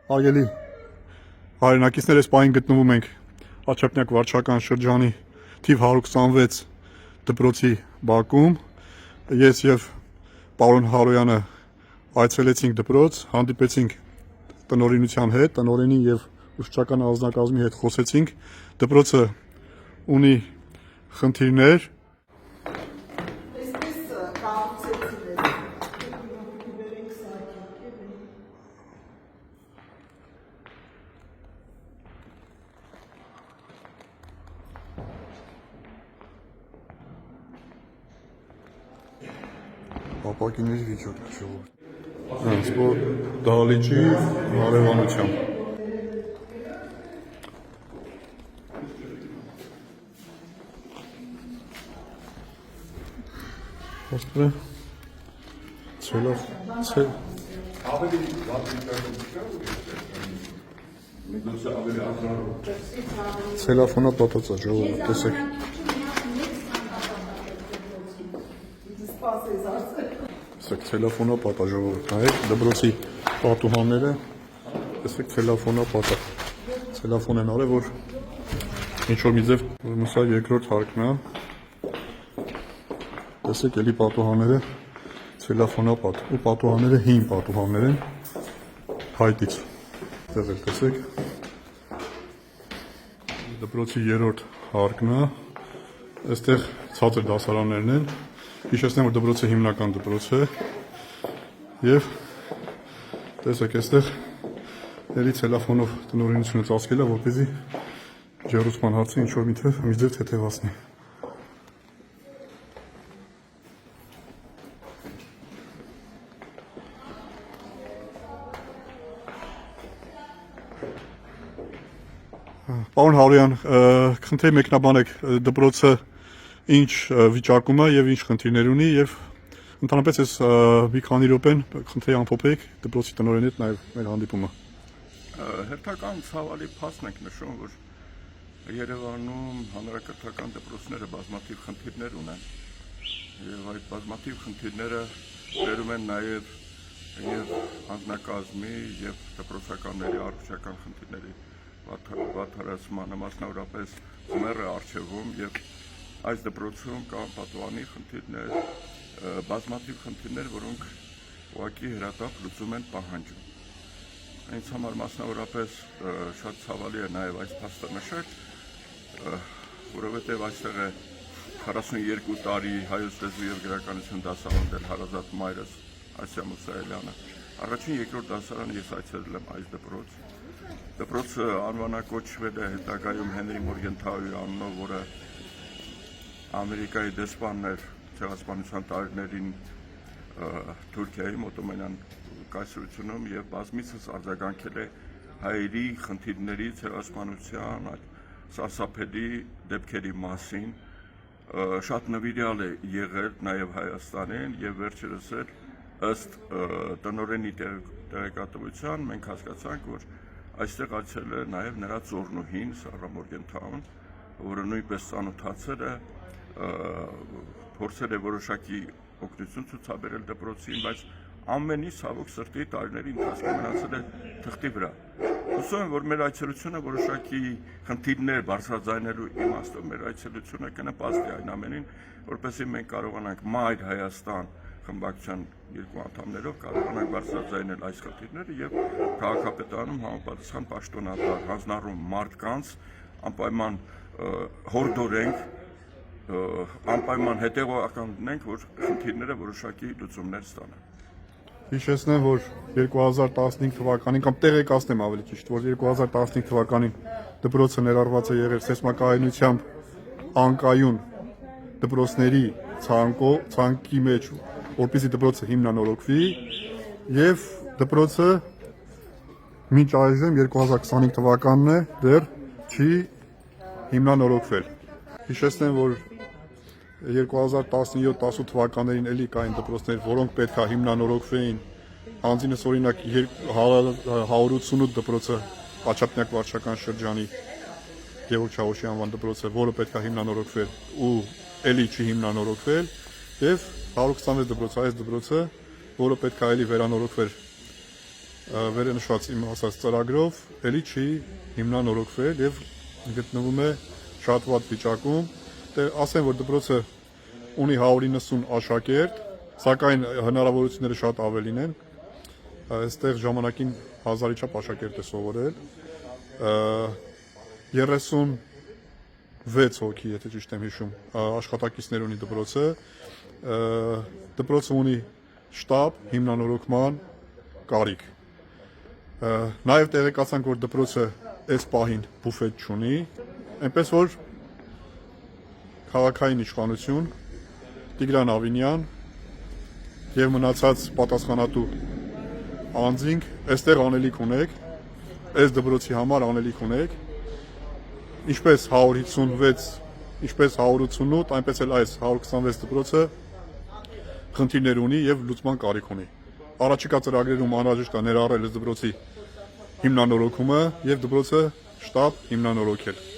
Արգելի հայրենակիցներ, այս պահին գտնվում ենք Աչափնյակ վարչական շրջանի թիվ 126 դպրոցի բակում։ Ես եւ պարոն Հարոյանը այցելեցինք դպրոց, հանդիպեցինք տնօրինության հետ, տնօրենի եւ ուսուցչական անձնակազմի հետ խոսեցինք։ Դպրոցը ունի խնդիրներ, ապակիների վիճակն է ժողովուրդ։ Հենց որ դահլիճի հարևանությամբ։ Ոստը ցելոֆոնը պատած է ժողովուրդ, տեսեք։ Տեսեք, ցելոֆոնը պատա ժողովուրդ, նայեք, դպրոցի պատուհանները, տեսեք, ցելոֆոնը պատա։ Ցելոֆոն են արել, որ ինչ-որ մի ձև, սա երկրորդ հարկն է։ Տեսեք, էլի պատուհանները ցելոֆոնը պատ, ու պատուհանները հին պատուհաններ են հայտից։ Տեղ էլ տեսեք, դպրոցի երրորդ հարկն է, այստեղ ցածր դասարաններն են։ Հիշեցնեմ, որ դպրոցը հիմնական դպրոց է եւ տեսեք, այստեղ էլի ցելոֆոնով տնօրինությունը ծածկել է, որպեսզի ջեռուցման հարցը ինչ-որ մի ձև թեթևացնի։ Պարոն Հարոյան, խնդրեմ մեկնաբանեք դպրոցը ինչ վիճակում է եւ ինչ խնդիրներ ունի եւ ընդհանրապես այս մի քանի րոպեն խնդրի ամփոփեք դպրոցի տնօրենի հետ նաեւ մեր հանդիպումը։ Հերթական ցավալի փաստ ենք նշում, որ Երևանում հանրակրթական դպրոցները բազմաթիվ խնդիրներ ունեն եւ այդ բազմաթիվ խնդիրները բերում են նաեւ եւ անձնակազմի եւ դպրոցականների առողջական խնդիրների վատթարացմանը, մասնավորապես ձմեռը առջևում եւ այս դպրոցում կան պատուհանի խնդիրներ, բազմաթիվ խնդիրներ, որոնք ուղղակի հրատապ լուծում են պահանջում։ Ինձ համար մասնավորապես շատ ցավալի է նաեւ այս փաստը նշել, որովհետեւ այստեղ է 42 տարի հայոց լեզու եւ գրականություն դասավանդել հարազատ մայրս Ասիա Մուսայելյանը։ Առաջին երկրորդ դասարան ես այցելել եմ այս դպրոց։ Դպրոցը անվանակոչվել է հետագայում Հենրի Մորգենթաուի անունով, որը Ամերիկայի դեսպանն էր ցեղասպանության տարիներին Թուրքիայի Օտոմանյան կայսրությունում եւ բազմիցս արձագանքել է հայերի խնդիրների ցեղասպանության սարսափելի դեպքերի մասին, շատ նվիրյալ է եղել նաեւ Հայաստանին եւ վերջերս էլ ըստ տնօրենի տեղեկատվության մենք հասկացանք, որ այստեղ այցելել է նաեւ նրա ծոռնուհին Սարա Մորգենթաուն, որը նույնպես ծանոթացել է, փորձել է որոշակի օգնություն ցուցաբերել դպրոցին, բայց ամենի ցավոք սրտի տարիների ընթացքում մնացել է թղթի վրա։ Հուսով եմ, որ մեր այցելությունը որոշակի խնդիրներ բարձրաձայնելու իմաստով մեր այցելությունը կնպաստի այն ամենին, որպեսզի մենք կարողանանք Մայր Հայաստան խմբակցության երկու անդամներով կարողանանք բարձրաձայնել այս խնդիրները եւ քաղաքապետարանում համապատասխան պաշտոնատար հանձնառում մարդկանց անպայման հորդորենք, անպայման հետևողական լինենք, որ խնդիրները որոշակի լուծումներ ստանան։ Հիշեցնեմ, որ 2015 թվականին կամ տեղեկացնեմ ավելի ճիշտ, որ 2015 թվականին դպրոցը ներառված է եղել սեյսմակայնությամբ անկայուն դպրոցների ցանկի մեջ, որպեսզի դպրոցը հիմնանորոգվի եւ դպրոցը մինչ այժմ 2025 թվականն է դեռ չի հիմնանորոգվել։ Հիշեցնեմ, որ 2017-18 թվականներին էլի կային դպրոցներ, որոնք պետք է հիմնանորոգվեին, անձինս օրինակ 188 դպրոցը Աչափնյակ վարչական շրջանի Գևորգ Չավոշի անվան դպրոցը, որը պետք է հիմնանորոգվել ու էլի չի հիմնանորոգվել, եւ 126 դպրոցը, այս դպրոցը, որը պետք է էլի վերանորոգվեր վերնշված իմ ասած ծրագրով էլի չի հիմնանորոգվել եւ գտնվում է շատ վատ վիճակում։ Դե ասեմ, որ դպրոցը ունի 190 աշակերտ, սակայն հնարավորությունները շատ ավելին են։ Այստեղ ժամանակին 1000-ի չափ աշակերտ է սովորել։ 36 հոգի, եթե ճիշտ եմ հիշում, աշխատակիցներ ունի դպրոցը։ Դպրոցը ունի շտաբ, հիմնանորոգման կարիք։ Նաև տեղեկացանք, որ դպրոցը այս պահին բուֆետ չունի, այնպես որ քաղաքային իշխանություն Տիգրան Ավինյան եւ մնացած պատասխանատու անձինք այստեղ անելիք ունեք, այս դպրոցի համար անելիք ունեք, ինչպես 156, ինչպես 188, այնպես էլ այս 126 դպրոցը խնդիրներ ունի եւ լուծման կարիք ունի։ Առաջիկա ծրագրերում անհրաժեշտ է ներառել այս դպրոցի հիմնանորոգումը եւ դպրոցը շտաբ հիմնանորոգել։